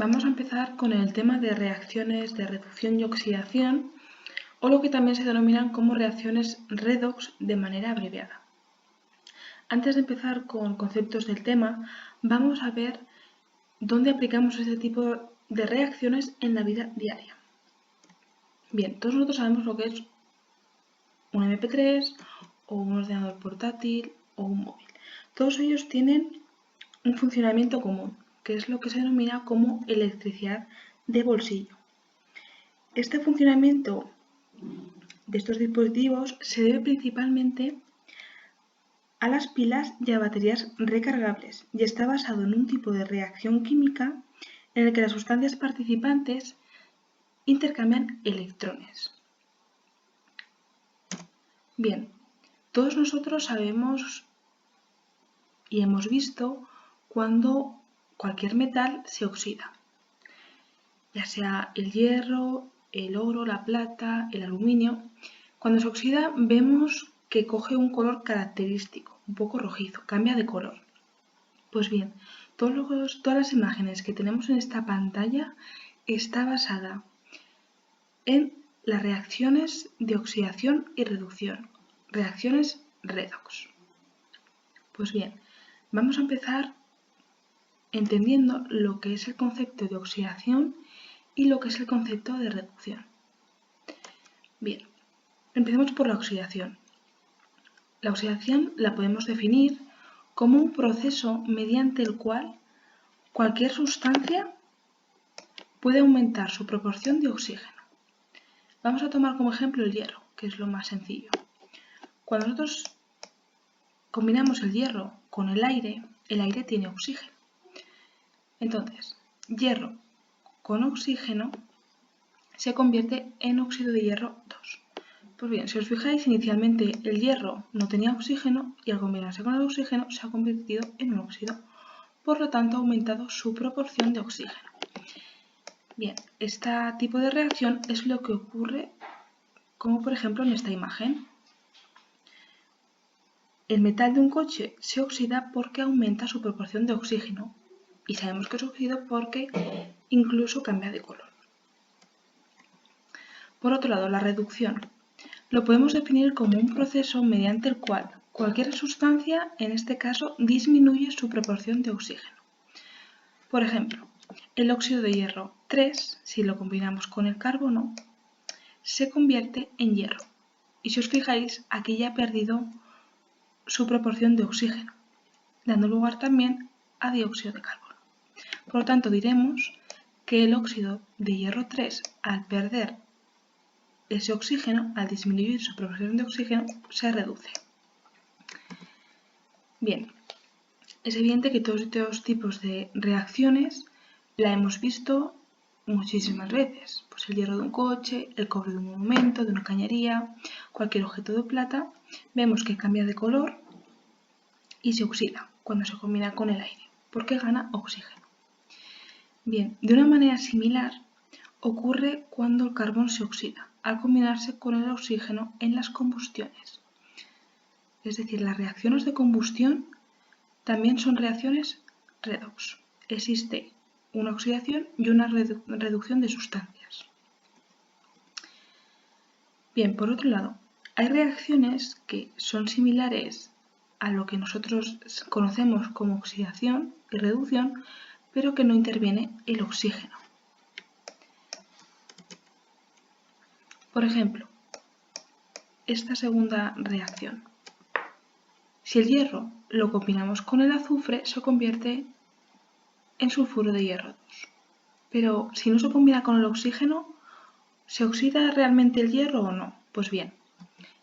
Vamos a empezar con el tema de reacciones de reducción y oxidación, o lo que también se denominan como reacciones redox de manera abreviada. Antes de empezar con conceptos del tema, vamos a ver dónde aplicamos este tipo de reacciones en la vida diaria. Bien, todos nosotros sabemos lo que es un MP3 o un ordenador portátil o un móvil. Todos ellos tienen un funcionamiento común, que es lo que se denomina como electricidad de bolsillo. Este funcionamiento de estos dispositivos se debe principalmente a las pilas y a baterías recargables y está basado en un tipo de reacción química en el que las sustancias participantes intercambian electrones. Bien, todos nosotros sabemos y hemos visto cuando cualquier metal se oxida, ya sea el hierro, el oro, la plata, el aluminio. Cuando se oxida vemos que coge un color característico, un poco rojizo, cambia de color. Pues bien, todas las imágenes que tenemos en esta pantalla está basada en las reacciones de oxidación y reducción, reacciones redox. Pues bien, vamos a empezar entendiendo lo que es el concepto de oxidación y lo que es el concepto de reducción. Bien, empecemos por la oxidación. La oxidación la podemos definir como un proceso mediante el cual cualquier sustancia puede aumentar su proporción de oxígeno. Vamos a tomar como ejemplo el hierro, que es lo más sencillo. Cuando nosotros combinamos el hierro con el aire tiene oxígeno. Entonces, hierro con oxígeno se convierte en óxido de hierro 2. Pues bien, si os fijáis, inicialmente el hierro no tenía oxígeno y al combinarse con el oxígeno se ha convertido en un óxido. Por lo tanto, ha aumentado su proporción de oxígeno. Bien, este tipo de reacción es lo que ocurre, como por ejemplo en esta imagen. El metal de un coche se oxida porque aumenta su proporción de oxígeno. Y sabemos que es óxido porque incluso cambia de color. Por otro lado, la reducción. Lo podemos definir como un proceso mediante el cual cualquier sustancia, en este caso, disminuye su proporción de oxígeno. Por ejemplo, el óxido de hierro 3, si lo combinamos con el carbono, se convierte en hierro. Y si os fijáis, aquí ya ha perdido su proporción de oxígeno, dando lugar también a dióxido de carbono. Por lo tanto, diremos que el óxido de hierro 3, al perder ese oxígeno, al disminuir su proporción de oxígeno, se reduce. Bien, es evidente que todos estos tipos de reacciones la hemos visto muchísimas veces. Pues el hierro de un coche, el cobre de un monumento, de una cañería, cualquier objeto de plata, vemos que cambia de color y se oxida cuando se combina con el aire, porque gana oxígeno. Bien, de una manera similar ocurre cuando el carbón se oxida, al combinarse con el oxígeno en las combustiones. Es decir, las reacciones de combustión también son reacciones redox. Existe una oxidación y una reducción de sustancias. Bien, por otro lado, hay reacciones que son similares a lo que nosotros conocemos como oxidación y reducción, pero que no interviene el oxígeno. Por ejemplo, esta segunda reacción. Si el hierro lo combinamos con el azufre, se convierte en sulfuro de hierro 2. Pero si no se combina con el oxígeno, ¿se oxida realmente el hierro o no? Pues bien,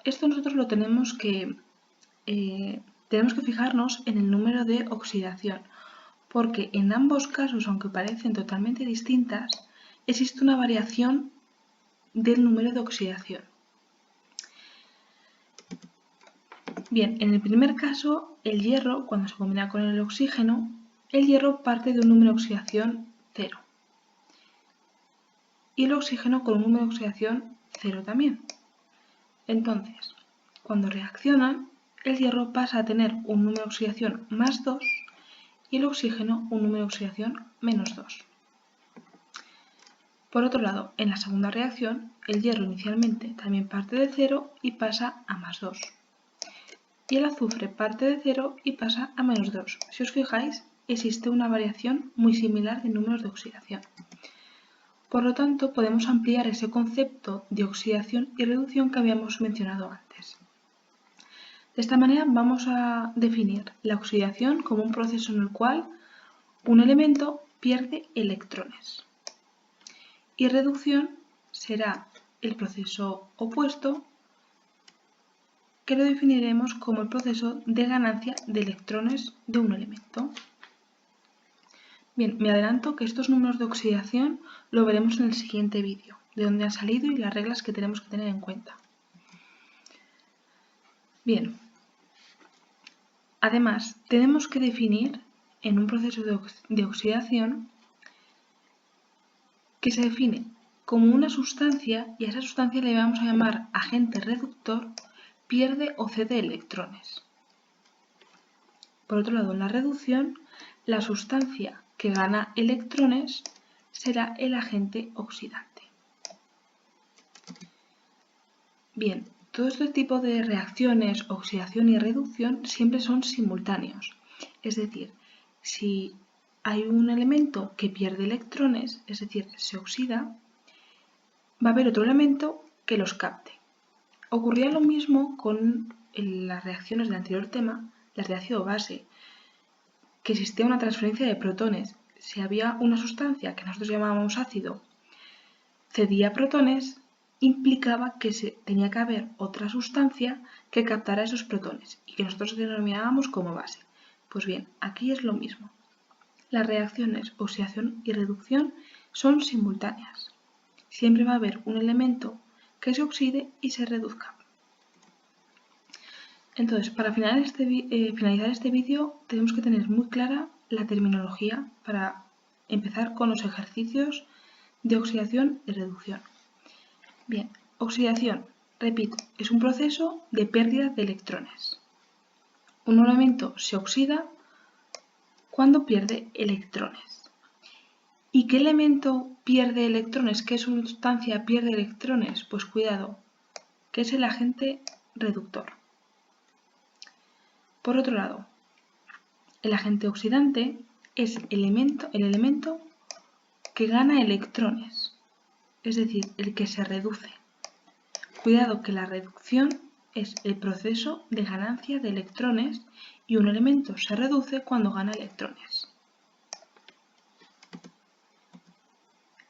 esto nosotros lo tenemos que fijarnos en el número de oxidación, porque en ambos casos, aunque parecen totalmente distintas, existe una variación del número de oxidación. Bien, en el primer caso, el hierro, cuando se combina con el oxígeno, el hierro parte de un número de oxidación 0. Y el oxígeno con un número de oxidación 0 también. Entonces, cuando reaccionan, el hierro pasa a tener un número de oxidación más 2 y el oxígeno un número de oxidación menos 2. Por otro lado, en la segunda reacción, el hierro inicialmente también parte de 0 y pasa a más 2. Y el azufre parte de 0 y pasa a menos 2. Si os fijáis, existe una variación muy similar de números de oxidación. Por lo tanto, podemos ampliar ese concepto de oxidación y reducción que habíamos mencionado antes. De esta manera vamos a definir la oxidación como un proceso en el cual un elemento pierde electrones. Y reducción será el proceso opuesto, que lo definiremos como el proceso de ganancia de electrones de un elemento. Bien, me adelanto que estos números de oxidación lo veremos en el siguiente vídeo, de dónde han salido y las reglas que tenemos que tener en cuenta. Bien, además tenemos que definir en un proceso de oxidación que se define como una sustancia, y a esa sustancia le vamos a llamar agente reductor, pierde o cede electrones. Por otro lado, en la reducción, la sustancia que gana electrones será el agente oxidante. Bien, todo este tipo de reacciones, oxidación y reducción, siempre son simultáneos. Es decir, si hay un elemento que pierde electrones, es decir, se oxida, va a haber otro elemento que los capte. Ocurría lo mismo con las reacciones del anterior tema, las de ácido-base, que existía una transferencia de protones. Si había una sustancia que nosotros llamábamos ácido, cedía protones, implicaba que tenía que haber otra sustancia que captara esos protones y que nosotros denominábamos como base. Pues bien, aquí es lo mismo. Las reacciones oxidación y reducción son simultáneas. Siempre va a haber un elemento que se oxide y se reduzca. Entonces, para finalizar este vídeo, tenemos que tener muy clara la terminología para empezar con los ejercicios de oxidación y reducción. Bien, oxidación, repito, es un proceso de pérdida de electrones. Un elemento se oxida cuando pierde electrones. ¿Y qué elemento pierde electrones? ¿Qué sustancia pierde electrones? Pues cuidado, que es el agente reductor. Por otro lado, el agente oxidante es el elemento que gana electrones, es decir, el que se reduce. Cuidado que la reducción es el proceso de ganancia de electrones y un elemento se reduce cuando gana electrones.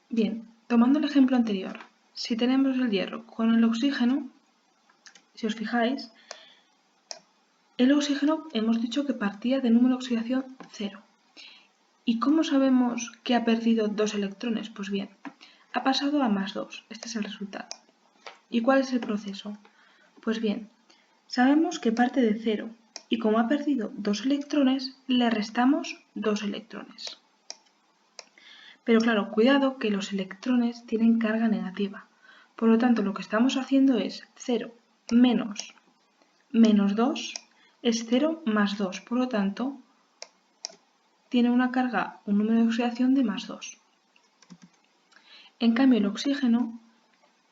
Bien, tomando el ejemplo anterior, si tenemos el hierro con el oxígeno, si os fijáis, el oxígeno hemos dicho que partía de número de oxidación 0. ¿Y cómo sabemos que ha perdido 2 electrones? Pues bien, ha pasado a más 2. Este es el resultado. ¿Y cuál es el proceso? Pues bien, sabemos que parte de 0 y como ha perdido 2 electrones, le restamos 2 electrones. Pero claro, cuidado que los electrones tienen carga negativa. Por lo tanto, lo que estamos haciendo es 0 menos 2 es 0 más 2. Por lo tanto, tiene una carga, un número de oxidación de más 2. En cambio, el oxígeno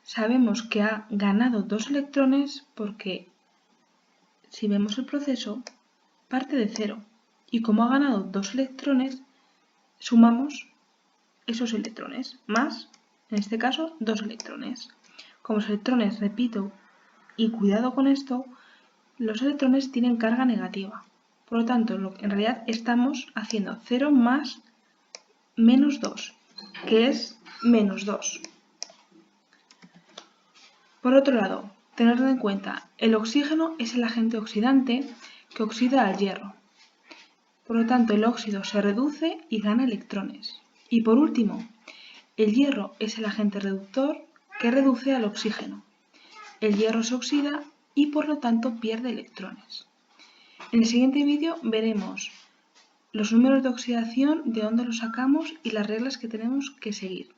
sabemos que ha ganado 2 electrones porque, si vemos el proceso, parte de 0. Y como ha ganado 2 electrones, sumamos esos electrones, más, en este caso, 2 electrones. Como los electrones, repito, y cuidado con esto, los electrones tienen carga negativa. Por lo tanto, en realidad estamos haciendo 0 más menos 2, que es menos 2. Por otro lado, tener en cuenta, el oxígeno es el agente oxidante que oxida al hierro. Por lo tanto, el óxido se reduce y gana electrones. Y por último, el hierro es el agente reductor que reduce al oxígeno. El hierro se oxida y por lo tanto pierde electrones. En el siguiente vídeo veremos los números de oxidación, de dónde los sacamos y las reglas que tenemos que seguir.